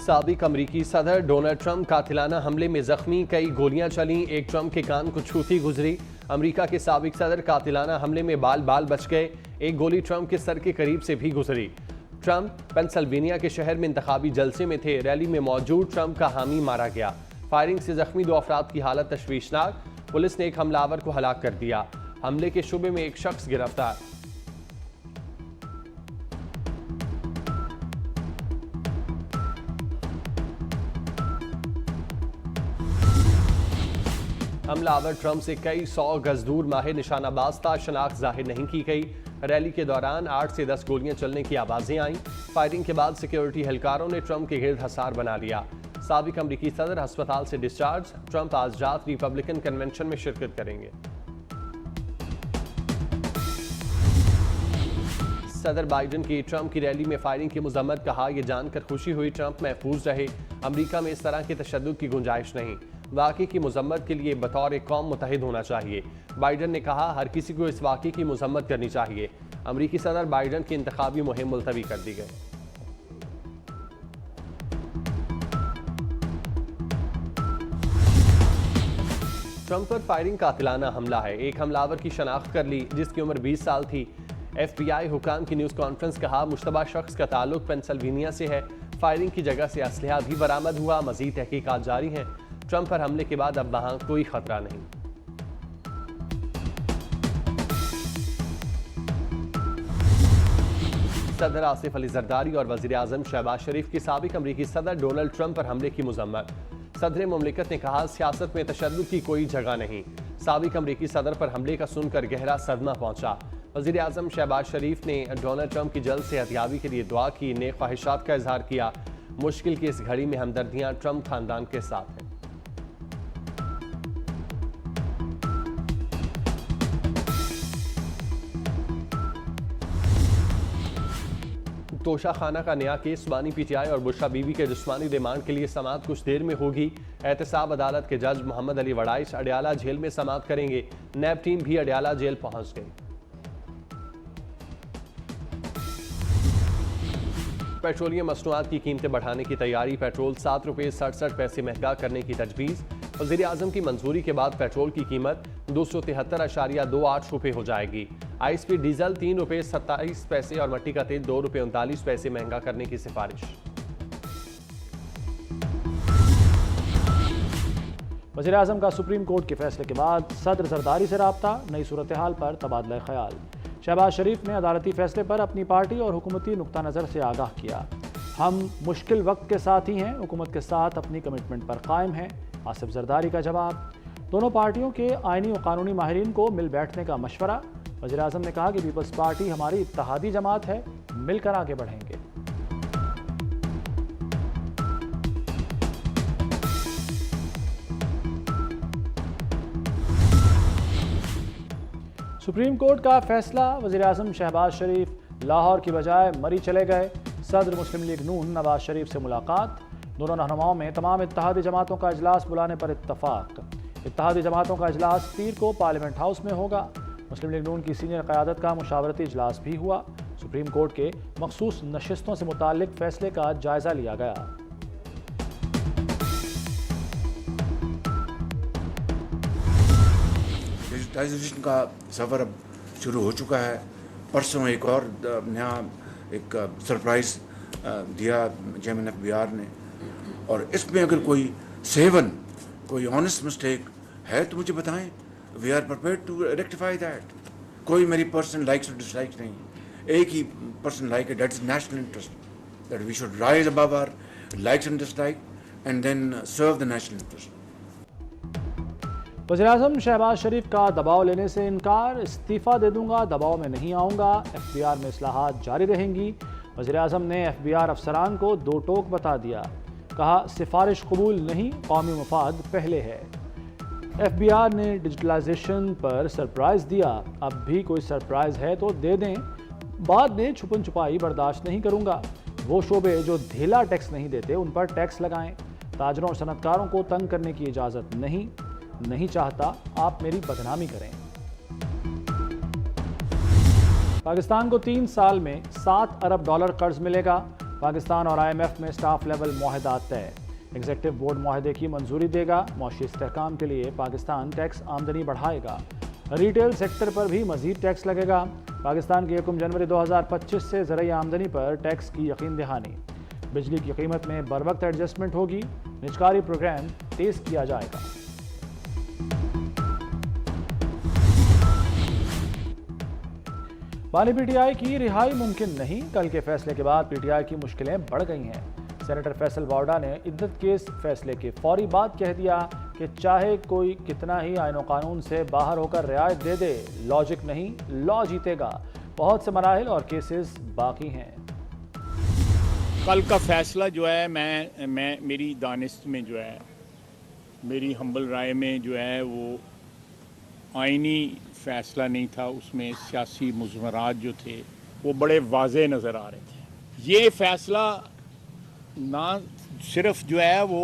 साबिक अमरीकी सदर डोनाल्ड ट्रंप कातिलाना हमले में जख्मी, कई गोलियां चलीं, एक ट्रंप के कान को छूती गुजरी। अमरीका के साबिक सदर कातिलाना हमले में बाल बाल बच गए, एक गोली ट्रंप के सर के करीब से भी गुजरी। ट्रंप पेंसिल्वेनिया के शहर में इंतखाबी जलसे में थे, रैली में मौजूद ट्रंप का हामी मारा गया। फायरिंग से जख्मी 2 अफराद की हालत तशवीशनाक, पुलिस ने एक हमलावर को हलाक कर दिया। हमले के शुबे में एक शख्स गिरफ्तार। हमलावर ट्रंप से कई 100 गज दूर माहिर निशानाबाज था, शनाख्त जाहिर नहीं की गई। रैली के दौरान 8 से 10 गोलियां चलने की आवाजें आईं। फायरिंग के बाद सिक्योरिटी एहलकारों ने ट्रंप के गिर्द हसार बना लिया। साबिक अमरीकी सदर अस्पताल से डिस्चार्ज। ट्रंप आज रात रिपब्लिकन कन्वेंशन में शिरकत करेंगे। सदर बाइडन की ट्रंप की रैली में फायरिंग की मजम्मत, कहा यह जानकर खुशी हुई ट्रंप महफूज रहे, अमरीका में इस तरह के तशद्दुद की गुंजाइश नहीं। वाक़े की मजम्मत के लिए बतौर कौम मुत्तहिद होना चाहिए। बाइडन ने कहा हर किसी को इस वाक़े की मजम्मत करनी चाहिए। अमरीकी सदर बाइडन की इंतखाबी मुहिम मुलतवी कर दी गई। ट्रंप पर फायरिंग कातिलाना हमला है, एक हमलावर की शनाख्त कर ली जिसकी उम्र 20 साल थी। FBI हुकाम की न्यूज़ कॉन्फ्रेंस, कहा मुश्तबा शख्स का ताल्लुक पेंसिल्वेनिया से है। फायरिंग की जगह से असलहा भी बरामद हुआ, मजीद तहकीकात जारी हैं। ट्रंप पर हमले के बाद अब वहां कोई खतरा नहीं। सदर आसिफ अली जरदारी और वजीर आजम शहबाज शरीफ की साबिक अमरीकी सदर डोनाल्ड ट्रंप पर हमले की मजम्मत। सदर मुमलिकत ने कहा सियासत में तशद्दुद की कोई जगह नहीं। साबिक अमरीकी सदर पर हमले का सुनकर गहरा सदमा पहुंचा। वजीर आजम शहबाज शरीफ ने डोनाल्ड ट्रंप की जल्द सेहतयाबी के लिए दुआ की, नेक ख्वाहिशात का इजहार किया। मुश्किल की इस घड़ी में हमदर्दियां ट्रंप खानदान के साथ हैं। तोशा खाना का नया केस, बानी PTI और बुशरा बीवी के जिस्मानी रिमांड के लिए समाअत कुछ देर में होगी। एहतसाब अदालत के जज मोहम्मद अली वड़ाइश अडयाला जेल में समाअत करेंगे। नैब टीम भी अडयाला जेल पहुंच गई। पेट्रोलियम मसनूआत की कीमतें बढ़ाने की तैयारी, पेट्रोल 7 रुपये 67 पैसे महंगा करने की तजवीज़। वज़ीर आज़म की मंजूरी के बाद पेट्रोल की कीमत 273.28 रुपये हो जाएगी। ISP डीजल 3 रुपये 27 पैसे और मट्टी का तेल 2 रुपये 39 पैसे महंगा करने की सिफारिश। वज़ीर आज़म का सुप्रीम कोर्ट के फैसले के बाद सदर जरदारी से राब्ता, नई सूरत हाल पर तबादला ख्याल। शहबाज शरीफ ने अदालती फैसले पर अपनी पार्टी और हुकूमती नुक्ता नज़र से आगाह किया। हम मुश्किल वक्त के साथ ही हैं, हुकूमत के साथ अपनी कमिटमेंट पर कायम हैं। आसिफ जरदारी का जवाब। दोनों पार्टियों के आइनी और कानूनी माहिरीन को मिल बैठने का मशवरा। वज़ीर आज़म ने कहा कि पीपल्स पार्टी हमारी इत्तेहादी जमात है, मिलकर आगे बढ़ेंगे। सुप्रीम कोर्ट का फैसला, वज़ीर आज़म शहबाज शरीफ लाहौर की बजाय मरी चले गए। सदर मुस्लिम लीग नून नवाज शरीफ से मुलाकात। दोनों रहनुमाओं में तमाम इत्तेहादी जमातों का इजलास बुलाने पर इत्तफाक। इत्तेहादी जमातों का इजलास पीर को पार्लियामेंट हाउस में होगा। मुस्लिम लीग नून की सीनियर क़यादत का मुशावरती इजलास भी हुआ। सुप्रीम कोर्ट के मखसूस नशिस्तों से मुताल्लिक फैसले का जायज़ा लिया गया। डिजिटाइजेशन का सफ़र अब शुरू हो चुका है। परसों एक और नया एक सरप्राइज़ दिया चेयरमैन FBI ने, और इसमें अगर कोई सेवन, कोई ऑनेस्ट मिस्टेक है तो मुझे बताएं। We are prepared to rectify that. कोई मेरी पर्सनल लाइक्स और डिसलाइक्स नहीं, एक ही पर्सन लाइक है, that is national interest, that we should rise above our likes and dislike and then serve the national interest. वज़ीर-ए-आज़म शहबाज शरीफ का दबाव लेने से इनकार, इस्तीफ़ा दे दूंगा, दबाव में नहीं आऊँगा। FBR में इस्लाहात जारी रहेंगी। वज़ीर-ए-आज़म ने FBR अफसरान को दो टोक बता दिया। कहा सिफारिश कबूल नहीं, कौमी मफाद पहले है। FBR ने डिजिटलाइजेशन पर सरप्राइज़ दिया, अब भी कोई सरप्राइज़ है तो दे दें, बाद में छुपन छुपाई बर्दाश्त नहीं करूँगा। वो शोबे जो ढीला टैक्स नहीं देते उन पर टैक्स लगाएं। ताजरों और सनतकारों को तंग करने की इजाज़त नहीं चाहता आप मेरी बदनामी करें। पाकिस्तान को 3 साल में $7 अरब कर्ज मिलेगा। पाकिस्तान और IMF में स्टाफ लेवल मुआहदा तय। एग्जीक्यूटिव बोर्ड मुआहदे की मंजूरी देगा। मौशी इस्तेहकाम के लिए पाकिस्तान टैक्स आमदनी बढ़ाएगा। रिटेल सेक्टर पर भी मजीद टैक्स लगेगा। पाकिस्तान की 1 जनवरी 2025 से ज़रूरी आमदनी पर टैक्स की यकीन दहानी। बिजली की कीमत में बर वक्त एडजस्टमेंट होगी। निजकारी प्रोग्राम तेज किया जाएगा। बानी PTI की रिहाई मुमकिन नहीं। कल के फैसले के बाद PTI की मुश्किलें बढ़ गई हैं। सेनेटर फैसल वावडा ने इद्दत केस फैसले के फौरी बाद कह दिया कि चाहे कोई कितना ही आईन और कानून से बाहर होकर रियायत दे दे, लॉजिक नहीं, लॉ जीतेगा। बहुत से मराहिल और केसेस बाकी हैं। कल का फैसला जो है मैं मेरी दानिश में जो है, मेरी हम्बल राय में जो है वो आइनी फैसला नहीं था। उसमें सियासी मुज़मरात जो थे वो बड़े वाज़े नज़र आ रहे थे। ये फैसला ना सिर्फ जो है वो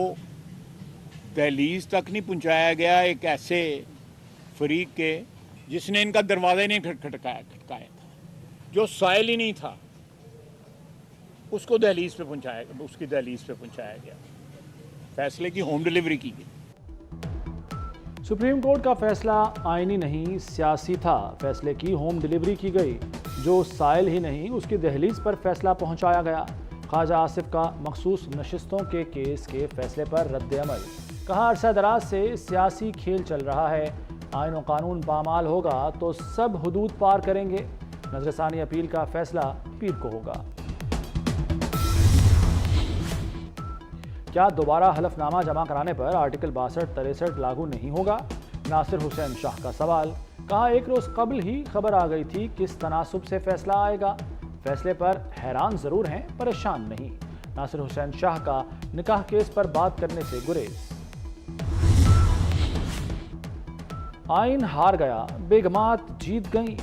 दहलीज तक नहीं पहुंचाया गया एक ऐसे फरीक के जिसने इनका दरवाज़ा ही नहीं खटकाया था, जो साइल ही नहीं था, उसको दहलीज पे पहुंचाया, उसकी दहलीज पे पहुंचाया गया। फैसले की होम डिलीवरी की गई। सुप्रीम कोर्ट का फैसला आईनी नहीं, सियासी था। फैसले की होम डिलीवरी की गई। जो साइल ही नहीं, उसकी दहलीज पर फैसला पहुंचाया गया। ख्वाजा आसिफ का मखसूस नशिस्तों के केस के फैसले पर रद्द अमल। कहा, अरसा दराज से सियासी खेल चल रहा है। आईन और कानून पामाल होगा तो सब हुदूद पार करेंगे। नजरसानी अपील का फैसला पीर को होगा। क्या दोबारा हलफनामा जमा कराने पर आर्टिकल 62-63 लागू नहीं होगा? नासिर हुसैन शाह का सवाल। कहा, एक रोज कबल ही खबर आ गई थी किस तनासुब से फैसला आएगा। फैसले पर हैरान जरूर हैं, परेशान नहीं। नासिर हुसैन शाह का निकाह केस पर बात करने से गुरेज। आइन हार गया, बेगमात जीत गई।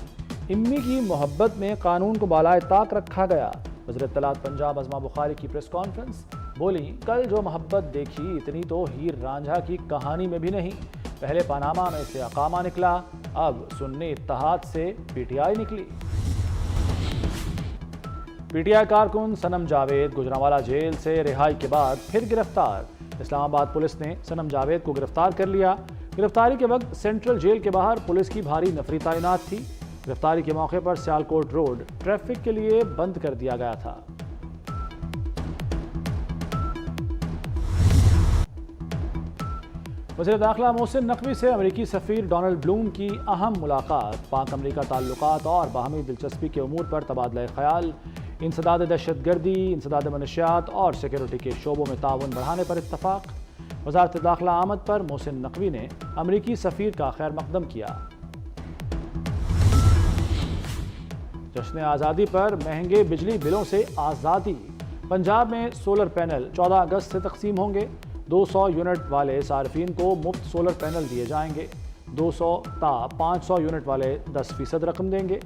इम्मी की मोहब्बत में कानून को बालाए ताक रखा गया। वज़ीर इत्तलात पंजाब अज़मा बुखारी की प्रेस कॉन्फ्रेंस। बोली, कल जो मोहब्बत देखी इतनी तो हीर रांझा की कहानी में भी नहीं। पहले पनामा में से अकामा निकला, अब सुन्नी इत्तेहाद से PTI निकली। PTI कारकुन सनम जावेद गुजरांवाला जेल से रिहाई के बाद फिर गिरफ्तार। इस्लामाबाद पुलिस ने सनम जावेद को गिरफ्तार कर लिया। गिरफ्तारी के वक्त सेंट्रल जेल के बाहर पुलिस की भारी नफरी तैनात थी। गिरफ्तारी के मौके पर सियालकोट रोड ट्रैफिक के लिए बंद कर दिया गया था। वज़ीर दाखिला मोहसिन नकवी से अमेरिकी सफ़ीर डोनाल्ड ब्लूम की अहम मुलाकात। पाक अमेरिका ताल्लुकात और बाहमी दिलचस्पी के उमूर पर तबादला ख्याल। इंसदाद दहशतगर्दी, इंसदाद मनशियात और सिक्योरिटी के शोबों में ताउन बढ़ाने पर इत्तफाक। वज़ारत दाखिला आमद पर मोहसिन नकवी ने अमेरिकी सफ़ीर का खैर मकदम किया। जश्न आज़ादी पर महंगे बिजली बिलों से आज़ादी। पंजाब में सोलर पैनल 14 अगस्त से तकसीम होंगे। 200 यूनिट वाले सार्फिन को मुफ्त सोलर पैनल दिए जाएंगे। 200 ता 500 यूनिट वाले 10% रकम देंगे।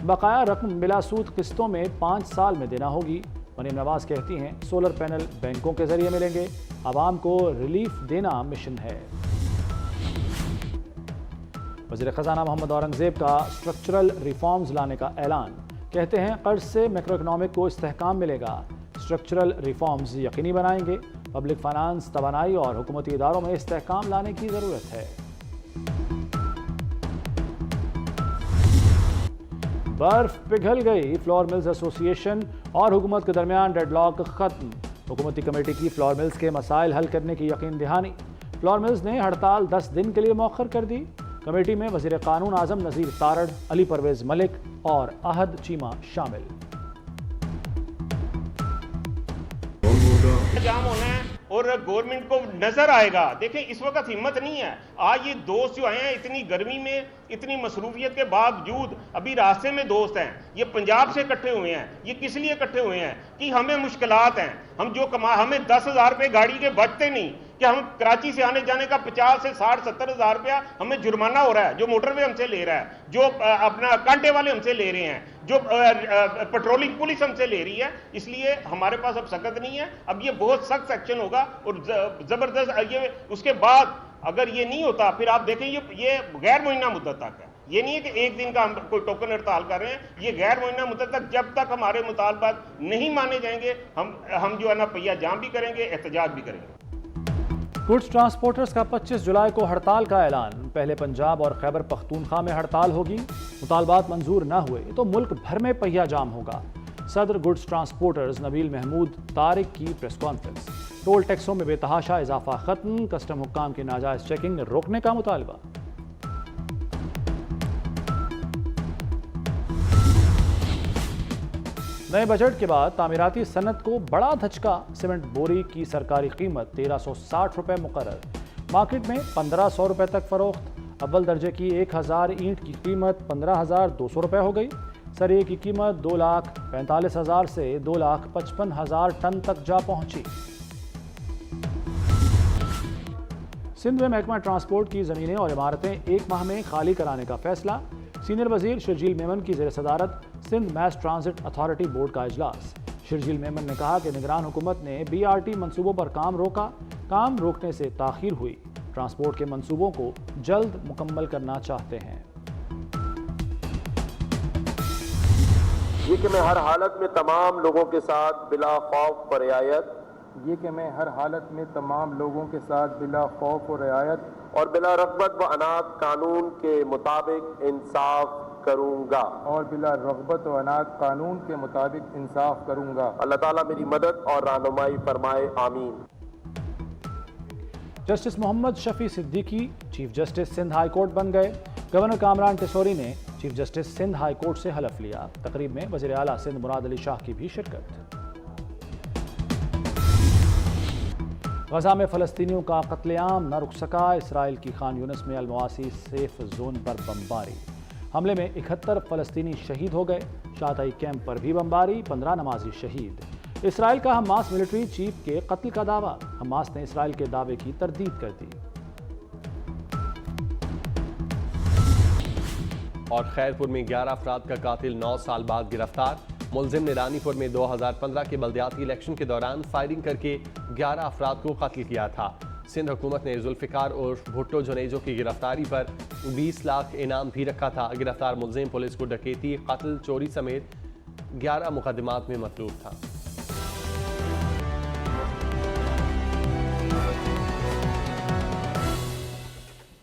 बकाया रकम बिलासूद किस्तों में 5 साल में देना होगी। मरीम नवाज कहती हैं, सोलर पैनल बैंकों के जरिए मिलेंगे। आवाम को रिलीफ देना मिशन है। वज़ीर ख़ज़ाना मोहम्मद औरंगज़ेब का स्ट्रक्चरल रिफॉर्म्स लाने का ऐलान। कहते हैं, कर्ज से मैक्रो इकनॉमिक को इस्तेहकाम मिलेगा। स्ट्रक्चरल रिफॉर्म्स यकीनी बनाएंगे। पब्लिक फाइनेंस, तवानाई और हुकूमती इदारों में इस्तेहकाम लाने की ज़रूरत है। बर्फ पिघल गई। फ्लोर मिल्स एसोसिएशन और हुकूमत के दरमियान डेडलॉक खत्म। हुकूमती कमेटी की फ्लोर मिल्स के मसाइल हल करने की यकीन दहानी। फ्लोर मिल्स ने हड़ताल 10 दिन के लिए मौखर कर दी। कमेटी में वज़ीर कानून आज़म नज़ीर तारड़, अली परवेज़ मलिक और अहद चीमा शामिल। जाम होना है और गवर्नमेंट को नजर आएगा। देखें, इस वक्त हिम्मत नहीं है। आज ये दोस्त जो आए हैं इतनी गर्मी में, इतनी मसरूफियत के बावजूद अभी रास्ते में दोस्त हैं। ये पंजाब से इकट्ठे हुए हैं। ये किस लिए इकट्ठे हुए हैं कि हमें मुश्किलात हैं। हम जो हमें 10,000 रुपये गाड़ी के बचते नहीं कि हम कराची से आने जाने का 50 से 60-70 हज़ार रुपया हमें जुर्माना हो रहा है, जो मोटरवे हमसे ले रहा है, जो अपना कांटे वाले हमसे ले रहे हैं, जो पेट्रोलिंग पुलिस हमसे ले रही है। इसलिए हमारे पास अब सकत नहीं है। अब ये बहुत सख्त एक्शन होगा और जबरदस्त। ये उसके बाद अगर ये नहीं होता फिर आप देखें ये गैर मुइन्ना मुद्दत तक है। ये नहीं है कि एक दिन का हम कोई टोकन हड़ताल कर रहे हैं, ये गैर मुआयना मुद्दत तक जब तक हमारे मुतालबात नहीं माने जाएंगे हम जो है ना पहिया जाम भी करेंगे, एहतजाज भी करेंगे। गुड्स ट्रांसपोर्टर्स का 25 जुलाई को हड़ताल का ऐलान। पहले पंजाब और खैबर पख्तूनख्वा में हड़ताल होगी। मुतालबात मंजूर न हुए तो मुल्क भर में पहिया जाम होगा। सदर गुड्स ट्रांसपोर्टर्स नबील महमूद तारिक की प्रेस कॉन्फ्रेंस। टोल टैक्सों में बेतहाशा इजाफा खत्म, कस्टम हुक्काम की नाजायज चेकिंग रोकने का मुतालबा। नए बजट के बाद तामीराती सनत को बड़ा धचका। सीमेंट बोरी की सरकारी कीमत 1360 रुपए मुकर्रर, मार्केट में 1500 रुपए तक फरोख्त। अव्वल दर्जे की 1000 ईंट की कीमत 15,200 रुपए हो गई। सरिये की कीमत 2,45,000 से 2,55,000 टन तक जा पहुंची। सिंध में महकमा ट्रांसपोर्ट की ज़मीनें और इमारतें एक माह में खाली कराने का फैसला। सीनियर वजीर शर्जील मेमन की ज़ेर सदारत Sindh mass transit authority board का इजलास। शर्जील मेमन ने कहा कि निगरान हुकूमत ने BRT मंसूबों पर काम रोका, काम रोकने से ताखीर हुई। ट्रांसपोर्ट के मंसूबों को जल्द मुकम्मल करना चाहते हैं। ये कि मैं हर हालत में तमाम लोगों के साथ बिला खौफ व रियायत बिला खौफ व रियायत और बिला रग़बत व अनाद कानून के मुताबिक इंसाफ करूंगा अल्लाह ताला मेरी मदद और रहनुमाई फरमाए, आमीन। Justice Mohammad Shafi Siddiqui chief justice Sindh high court बन गए। गवर्नर कामरान टिसोरी ने chief justice Sindh high court से हलफ लिया। तकरीब में वज़ीर आला सिंध मुराद अली शाह की भी शिरकत। गजा में फ़लस्तीनियों का कत्लेआम न रुक सका। इसराइल की खान यूनिस में अलमवासी सेफ जोन पर बमबारी। हमले में 71 फ़लस्तीनी शहीद हो गए। शाताई कैंप पर भी बमबारी, 15 नमाजी शहीद। इसराइल का हमास मिलिट्री चीफ के कत्ल का दावा। हमास ने इसराइल के दावे की तरदीद कर दी। और खैरपुर में 11 अफराद का कातिल 9 साल बाद गिरफ्तार। मुलजिम ने रानीपुर में 2015 के बल्दियाती इलेक्शन के दौरान फायरिंग करके 11 अफराद को कत्ल किया था। सिंध हुकूमत ने जुल्फ़िकार और भुट्टो जुनेजो की गिरफ्तारी पर 20 लाख इनाम भी रखा था। गिरफ्तार मुलजिम पुलिस को डकैती, कत्ल, चोरी समेत 11 मुकदमात में मतलूब था।